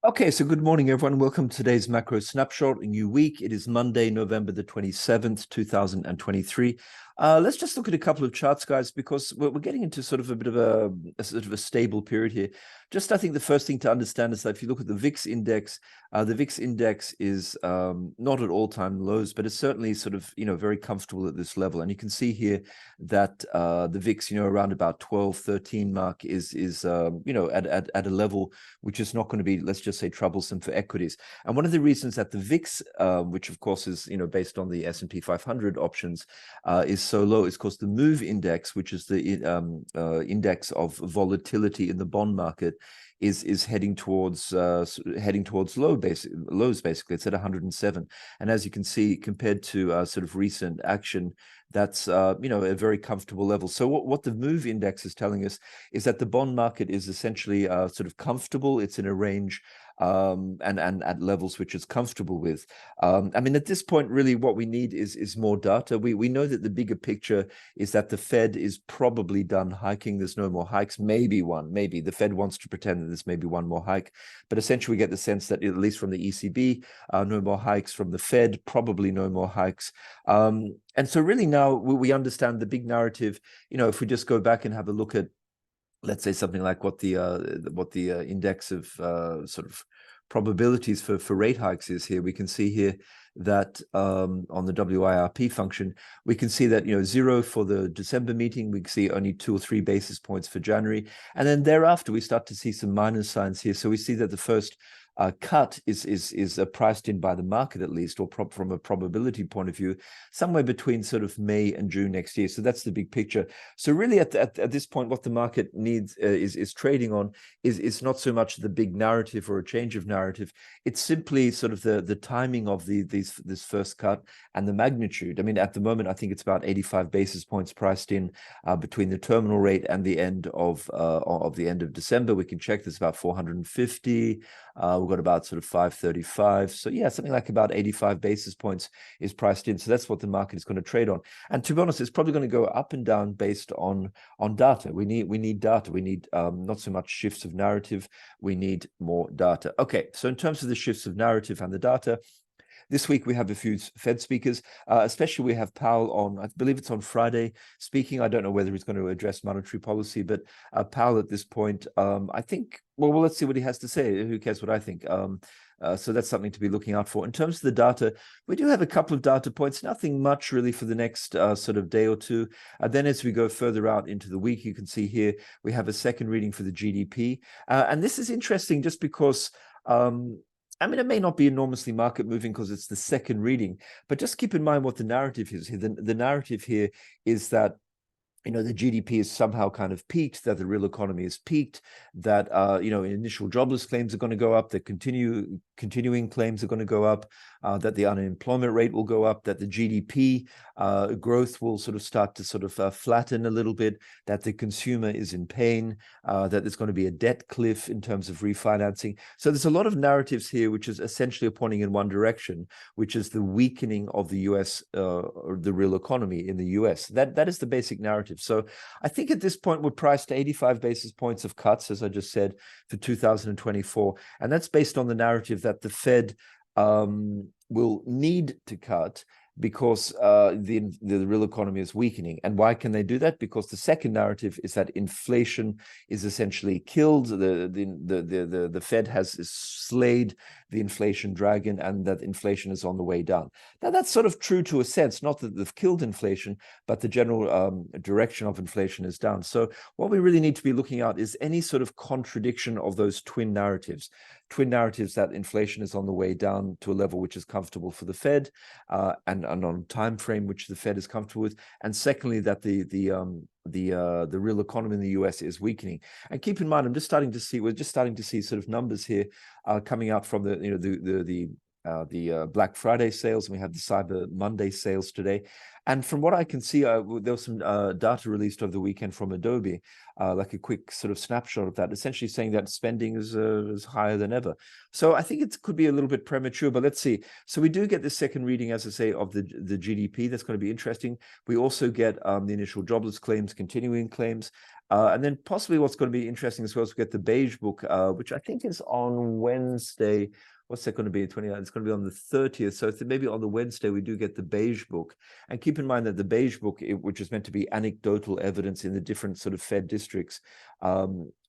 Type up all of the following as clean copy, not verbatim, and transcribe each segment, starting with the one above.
Okay, so good morning, everyone. Welcome to today's macro snapshot. A new week. It is Monday, November the 27th, 2023. Let's just look at a couple of charts, guys, because we're getting into sort of a bit of a stable period here. Just, I think the first thing to understand is that if you look at the VIX index is not at all-time lows, but it's certainly sort of, very comfortable at this level. And you can see here that the VIX, around about 12, 13 mark is at a level which is not going to be, let's just say, troublesome for equities. And one of the reasons that the VIX, which of course is, based on the S&P 500 options, is so low is because the MOVE index, which is the index of volatility in the bond market, is heading towards lows basically. It's at 107, and as you can see, compared to sort of recent action, that's a very comfortable level. So what the MOVE index is telling us is that the bond market is essentially sort of comfortable. It's in a range and at levels which it's comfortable with. I mean, at this point, really, what we need is more data. We know that the bigger picture is that the Fed is probably done hiking. There's no more hikes. Maybe the Fed wants to pretend that there's maybe one more hike, but essentially we get the sense that at least from the ECB, no more hikes. From the Fed, probably no more hikes. And so really now we understand the big narrative. If we just go back and have a look at, let's say, something like what the index of sort of probabilities for rate hikes is here, we can see here that on the WIRP function, we can see that 0 for the December meeting, we can see only 2 or 3 basis points for January, and then thereafter we start to see some minus signs here. So we see that the first cut is priced in by the market, at least, or from a probability point of view, somewhere between sort of May and June next year. So that's the big picture. So really at this point, what the market needs is trading on is not so much the big narrative or a change of narrative. It's simply sort of the timing of this first cut and the magnitude. I mean, at the moment, I think it's about 85 basis points priced in between the terminal rate and the end of December. We can check this about 450. We've got about sort of 535. So yeah, something like about 85 basis points is priced in. So that's what the market is going to trade on. And to be honest, it's probably going to go up and down based on data. We need data. We need not so much shifts of narrative. We need more data. Okay, so in terms of the shifts of narrative and the data, this week, we have a few Fed speakers, especially we have Powell on, I believe it's on Friday, speaking. I don't know whether he's going to address monetary policy, but Powell at this point, I think, well, let's see what he has to say. Who cares what I think? So that's something to be looking out for. In terms of the data, we do have a couple of data points, nothing much really for the next sort of day or two. Then as we go further out into the week, you can see here, we have a second reading for the GDP. And this is interesting just because I mean, it may not be enormously market moving because it's the second reading, but just keep in mind what the narrative is here. The narrative here is that the GDP is somehow kind of peaked, that the real economy is peaked, that, initial jobless claims are going to go up, that continuing claims are going to go up, that the unemployment rate will go up, that the GDP growth will sort of start to flatten a little bit, that the consumer is in pain, that there's going to be a debt cliff in terms of refinancing. So there's a lot of narratives here, which is essentially pointing in one direction, which is the weakening of the US, or the real economy in the US. That is the basic narrative. So I think at this point, we're priced 85 basis points of cuts, as I just said, for 2024. And that's based on the narrative that the Fed will need to cut because the real economy is weakening. And why can they do that? Because the second narrative is that inflation is essentially killed. The Fed has slayed the inflation dragon, and that inflation is on the way down. Now, that's sort of true to a sense, not that they've killed inflation, but the general direction of inflation is down. So what we really need to be looking at is any sort of contradiction of those twin narratives that inflation is on the way down to a level which is comfortable for the Fed, and on time frame which the Fed is comfortable with, and secondly that the real economy in the US is weakening. And keep in mind, we're just starting to see sort of numbers here coming out from the Black Friday sales, and we have the Cyber Monday sales today. And from what I can see, there was some data released over the weekend from Adobe, like a quick sort of snapshot of that, essentially saying that spending is higher than ever. So I think it could be a little bit premature, but let's see. So we do get the second reading, as I say, of the GDP. That's going to be interesting. We also get the initial jobless claims, continuing claims. And then possibly what's going to be interesting as well is we get the beige book, which I think is on Wednesday. What's that going to be? 29th. It's going to be on the 30th. So maybe on the Wednesday, we do get the beige book. And keep in mind that the beige book, which is meant to be anecdotal evidence in the different sort of Fed districts,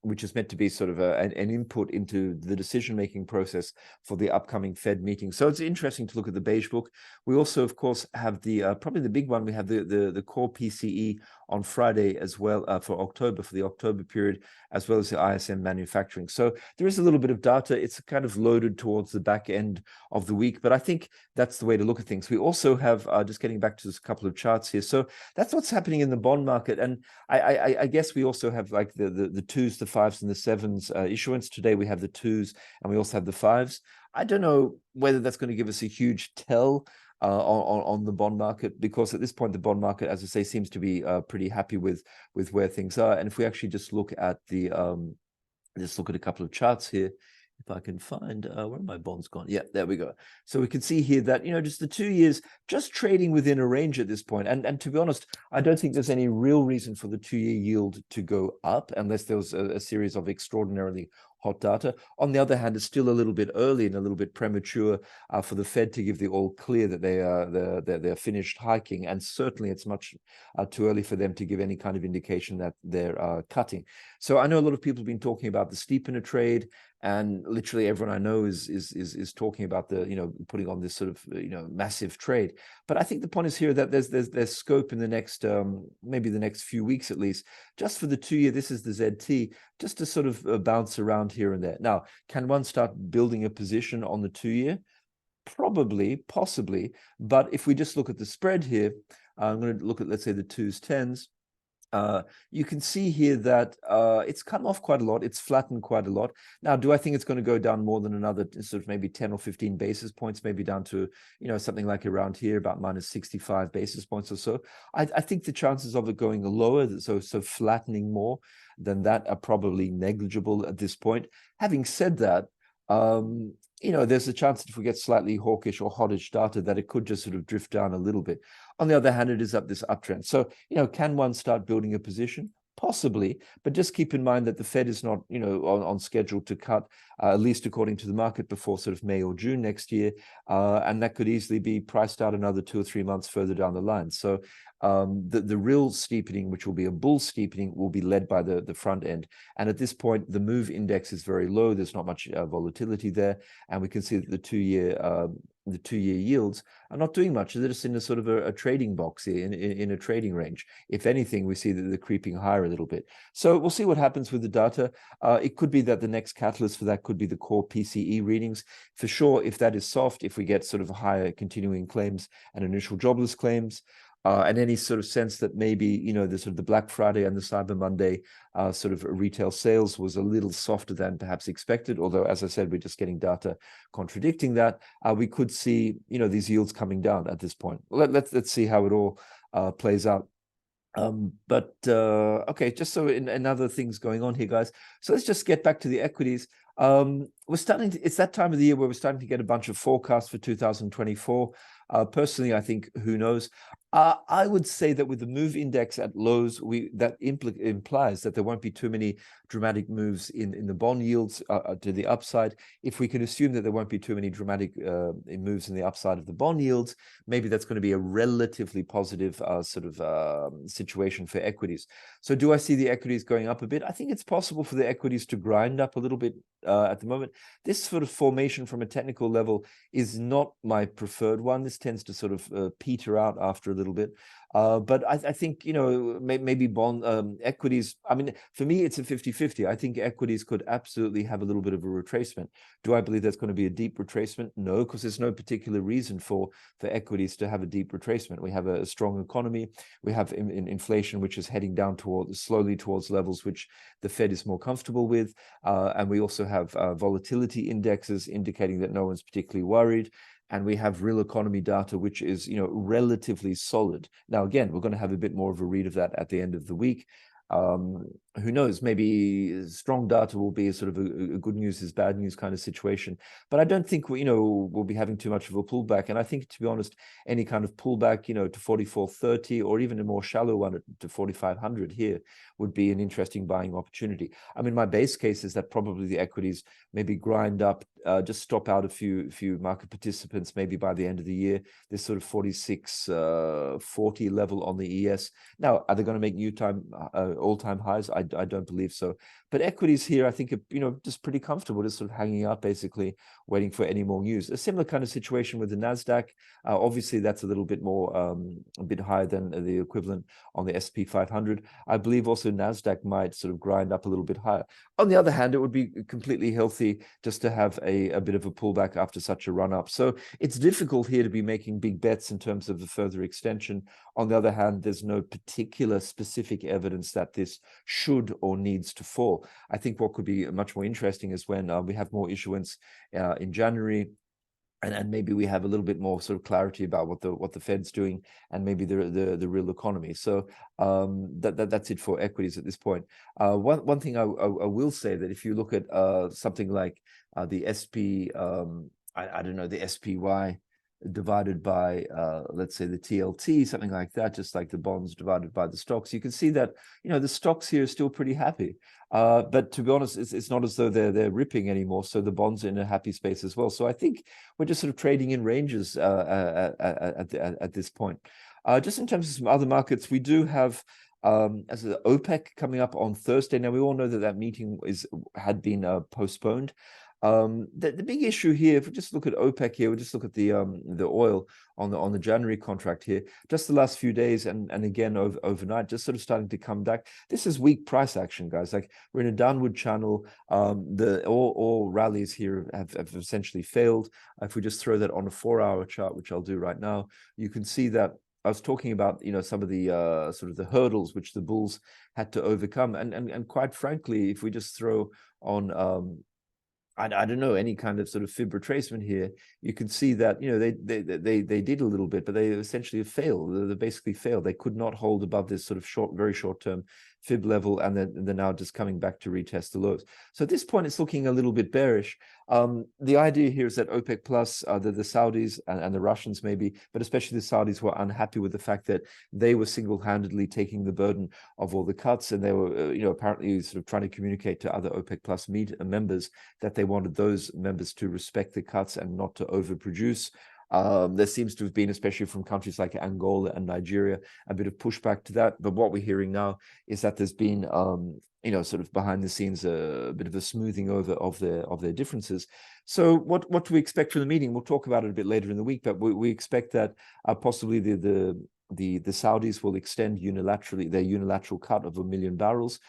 which is meant to be sort of an input into the decision-making process for the upcoming Fed meeting. So it's interesting to look at the beige book. We also, of course, have the probably the big one. We have the core PCE on Friday as well for October, for the October period, as well as the ISM manufacturing. So there is a little bit of data. It's kind of loaded towards the back end of the week, but I think that's the way to look at things. We also have, just getting back to this couple of charts here. So that's what's happening in the bond market. And I guess we also have like the twos, the fives, and the sevens issuance. Today we have the twos and we also have the fives. I don't know whether that's going to give us a huge tell on the bond market, because at this point the bond market, as I say, seems to be pretty happy with where things are. And if we actually just look at the just look at a couple of charts here, if I can find where are my bonds gone? Yeah, there we go. So we can see here that, you know, just the 2 years just trading within a range at this point. And to be honest, I don't think there's any real reason for the 2-year yield to go up unless there was a series of extraordinarily hot data. On the other hand, it's still a little bit early and a little bit premature for the Fed to give the all clear that they're finished hiking, and certainly it's much too early for them to give any kind of indication that they're cutting. So I know a lot of people have been talking about the steepener trade, and literally everyone I know is talking about the, you know, putting on this sort of, you know, massive trade. But I think the point is here that there's scope in the next maybe the next few weeks at least, just for the 2-year. This is the ZT, just to sort of bounce around here and there. Now, can one start building a position on the 2-year? Probably, possibly. But if we just look at the spread here, I'm going to look at, let's say, the 2s, 10s. You can see here that it's come off quite a lot. It's flattened quite a lot. Now, do I think it's going to go down more than another sort of maybe 10 or 15 basis points, maybe down to, you know, something like around here, about minus 65 basis points or so? I think the chances of it going lower, so flattening more than that, are probably negligible at this point. Having said that, you know, there's a chance that if we get slightly hawkish or hottish data, that it could just sort of drift down a little bit. On the other hand, it is up this uptrend. So, you know, can one start building a position? Possibly, but just keep in mind that the Fed is not, you know, on schedule to cut, at least according to the market, before sort of May or June next year. And that could easily be priced out another 2 or 3 months further down the line. So the real steepening, which will be a bull steepening, will be led by the front end. And at this point, the move index is very low. There's not much volatility there. And we can see that the 2-year yields are not doing much. They're just in a sort of a trading box here, in a trading range. If anything, we see that they're creeping higher a little bit. So we'll see what happens with the data. It could be that the next catalyst for that could be the core PCE readings. For sure, if that is soft, if we get sort of higher continuing claims and initial jobless claims, and any sort of sense that maybe, you know, the sort of the Black Friday and the Cyber Monday sort of retail sales was a little softer than perhaps expected. Although, as I said, we're just getting data contradicting that. We could see, you know, these yields coming down at this point. Let's see how it all plays out. Okay, just so in other things going on here, guys. So let's just get back to the equities. We're starting to, it's that time of the year where we're starting to get a bunch of forecasts for 2024. Personally, I think, who knows? I would say that with the move index at lows, that implies that there won't be too many dramatic moves in the bond yields to the upside. If we can assume that there won't be too many dramatic moves in the upside of the bond yields, maybe that's going to be a relatively positive sort of situation for equities. So do I see the equities going up a bit? I think it's possible for the equities to grind up a little bit at the moment. This sort of formation from a technical level is not my preferred one. This tends to sort of peter out after a little bit. But I think, you know, maybe bond equities, I mean, for me, it's a 50-50. I think equities could absolutely have a little bit of a retracement. Do I believe that's going to be a deep retracement? No, because there's no particular reason for equities to have a deep retracement. We have a strong economy. We have inflation, which is heading down slowly towards levels which the Fed is more comfortable with. And we also have volatility indexes indicating that no one's particularly worried. And we have real economy data, which is, you know, relatively solid. Now, again, we're going to have a bit more of a read of that at the end of the week. Who knows? Maybe strong data will be a sort of a good news is bad news kind of situation. But I don't think we'll be having too much of a pullback. And I think, to be honest, any kind of pullback, to 44.30 or even a more shallow one to 4,500 here would be an interesting buying opportunity. I mean, my base case is that probably the equities maybe grind up, just stop out a few market participants maybe by the end of the year. This sort of 46.40 level on the ES. Now, are they going to make new all-time highs? I don't believe so. But equities here, I think, are, just pretty comfortable, just sort of hanging out, basically waiting for any more news. A similar kind of situation with the Nasdaq. Obviously, that's a little bit more, a bit higher than the equivalent on the SP 500. I believe also Nasdaq might sort of grind up a little bit higher. On the other hand, it would be completely healthy just to have a bit of a pullback after such a run up. So it's difficult here to be making big bets in terms of the further extension. On the other hand, there's no particular specific evidence that this should or needs to fall. I think what could be much more interesting is when we have more issuance in January, and maybe we have a little bit more sort of clarity about what the Fed's doing and maybe the real economy. So that's it for equities at this point. One thing I will say, that if you look at something like the SP, I don't know, the SPY divided by let's say the TLT, something like that, just like the bonds divided by the stocks, you can see that the stocks here are still pretty happy. But to be honest, it's not as though they're ripping anymore. So the bonds are in a happy space as well. So I think we're just sort of trading in ranges at this point. Just in terms of some other markets, we do have as the OPEC coming up on Thursday. Now we all know that meeting had been postponed. The big issue here, if we just look at OPEC here, we just look at the oil on the January contract here, just the last few days and again overnight, just sort of starting to come back. This is weak price action, guys. Like, we're in a downward channel. All rallies here have essentially failed. If we just throw that on a 4-hour chart, which I'll do right now, you can see that I was talking about, some of the sort of the hurdles which the bulls had to overcome, and quite frankly, if we just throw on I don't know, any kind of sort of fib retracement here, you can see that they did a little bit, but they essentially failed. They basically failed. They could not hold above this sort of very short term fib level, and they're now just coming back to retest the lows. So at this point, it's looking a little bit bearish. The idea here is that OPEC plus, the Saudis and the Russians maybe, but especially the Saudis, were unhappy with the fact that they were single-handedly taking the burden of all the cuts, and they were apparently sort of trying to communicate to other OPEC plus members that they wanted those members to respect the cuts and not to overproduce. There seems to have been, especially from countries like Angola and Nigeria, a bit of pushback to that. But what we're hearing now is that there's been, sort of behind the scenes, a bit of a smoothing over of their differences. So what do we expect from the meeting? We'll talk about it a bit later in the week, but we expect that possibly the Saudis will extend unilaterally their unilateral cut of 1 million barrels.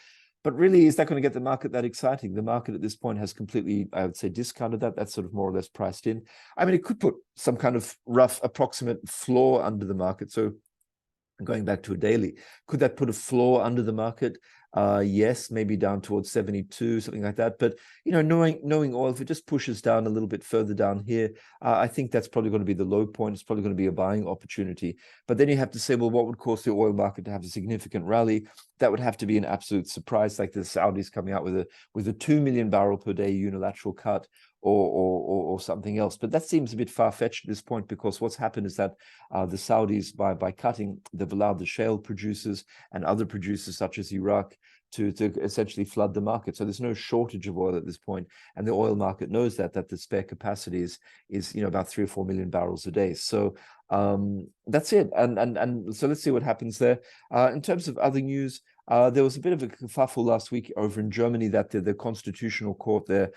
But really, is that going to get the market that exciting? The market at this point has completely, I would say, discounted that. That's sort of more or less priced in. I mean, it could put some kind of rough approximate floor under the market. So going back to a daily, could that put a floor under the market? Yes, maybe down towards 72, something like that. But knowing oil, if it just pushes down a little bit further down here, I think that's probably going to be the low point. It's probably going to be a buying opportunity. But then you have to say, well, what would cause the oil market to have a significant rally? That would have to be an absolute surprise, like the Saudis coming out with a 2 million barrel per day unilateral cut, or something else. But that seems a bit far-fetched at this point, because what's happened is that the Saudis, by cutting, they've allowed the shale producers and other producers such as Iraq to essentially flood the market. So there's no shortage of oil at this point, and the oil market knows that the spare capacity is about 3 or 4 million barrels a day. So that's it, and so let's see what happens there. In terms of other news, there was a bit of a kerfuffle last week over in Germany that the Constitutional Court there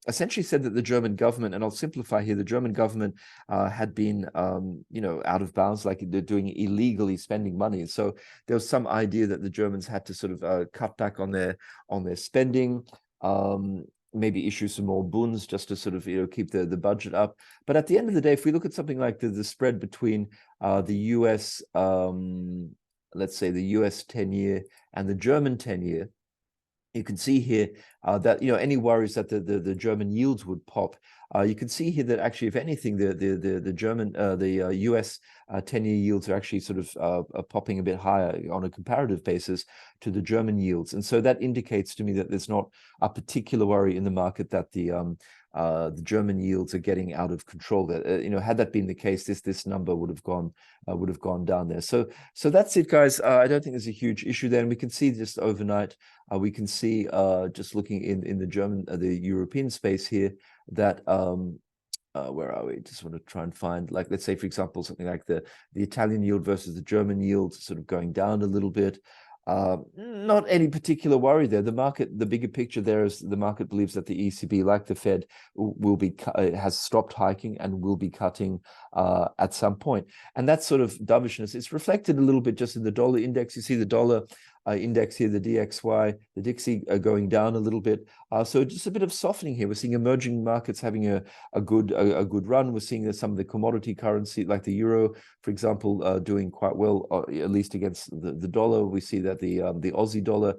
essentially said that the German government, and I'll simplify here, the German government had been, out of bounds, like they're doing illegally spending money. So there was some idea that the Germans had to sort of cut back on their spending. Maybe issue some more bunds just to sort of keep the budget up. But at the end of the day, if we look at something like the spread between the US, let's say the US 10-year and the German 10-year, you can see here that any worries that the German yields would pop you can see here that actually, if anything, the German, the US 10-year yields are actually sort of popping a bit higher on a comparative basis to the German yields. And so that indicates to me that there's not a particular worry in the market that the German yields are getting out of control. That had that been the case, this number would have gone down there. So that's it, guys. I don't think there's a huge issue there, and we can see just overnight. We can see just looking in the European space here that where are we? Just want to try and find, like, let's say, for example, something like the Italian yield versus the German yield sort of going down a little bit. Not any particular worry there. The market, the bigger picture there is the market believes that the ECB, like the Fed, has stopped hiking and will be cutting at some point. And that sort of dovishness, it's reflected a little bit just in the dollar index. You see the dollar index here, the DXY, the Dixie going down a little bit. So just a bit of softening here. We're seeing emerging markets having a good run. We're seeing some of the commodity currency, like the euro, for example, doing quite well, at least against the dollar. We see that the Aussie dollar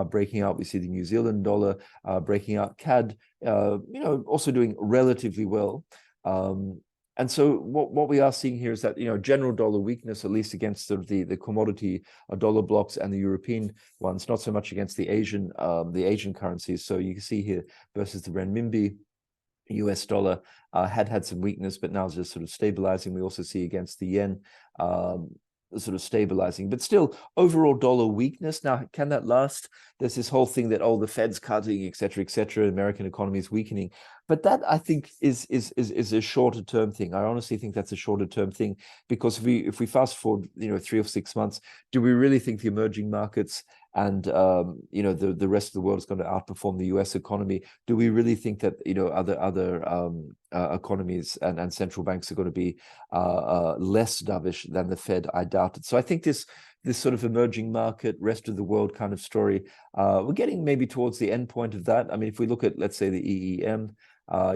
breaking out. We see the New Zealand dollar breaking out. CAD, also doing relatively well. And so what we are seeing here is that, general dollar weakness, at least against sort of the commodity dollar blocks and the European ones, not so much against the Asian currencies. So you can see here versus the renminbi, US dollar had some weakness, but now is just sort of stabilizing. We also see against the yen sort of stabilizing, but still overall dollar weakness. Now, can that last? There's this whole thing that, the Fed's cutting, et cetera, American economy is weakening. But that, I think, is a shorter term thing. I honestly think that's a shorter term thing, because if we fast forward, 3 or 6 months, do we really think the emerging markets and the rest of the world is going to outperform the US economy? Do we really think that other economies and central banks are going to be less dovish than the Fed? I doubt it. So I think this sort of emerging market, rest of the world kind of story, we're getting maybe towards the end point of that. I mean, if we look at, let's say, the EEM,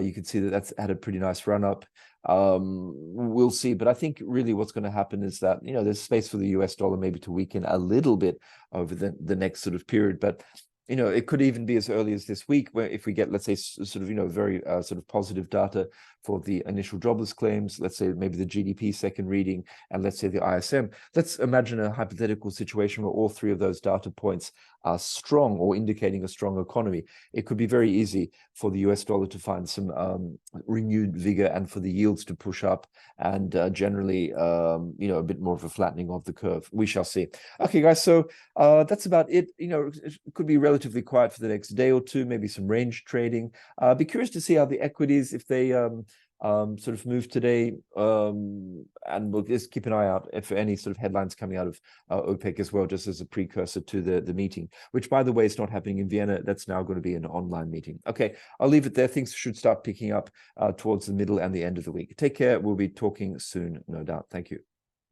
you can see that that's had a pretty nice run up. We'll see, but I think really what's going to happen is that there's space for the US dollar maybe to weaken a little bit over the next sort of period. But it could even be as early as this week, where if we get, let's say, sort of very sort of positive data for the initial jobless claims, let's say maybe the GDP second reading, and let's say the ISM. Let's imagine a hypothetical situation where all three of those data points are strong or indicating a strong economy. It could be very easy for the US dollar to find some renewed vigor and for the yields to push up, and generally, a bit more of a flattening of the curve. We shall see. Okay, guys, so that's about it. It could be relatively quiet for the next day or two, maybe some range trading. Be curious to see how the equities, if they sort of move today, and we'll just keep an eye out for any sort of headlines coming out of OPEC as well, just as a precursor to the meeting, which, by the way, is not happening in Vienna. That's now going to be an online meeting. Okay, I'll leave it there. Things should start picking up towards the middle and the end of the week. Take care. We'll be talking soon, no doubt. Thank you.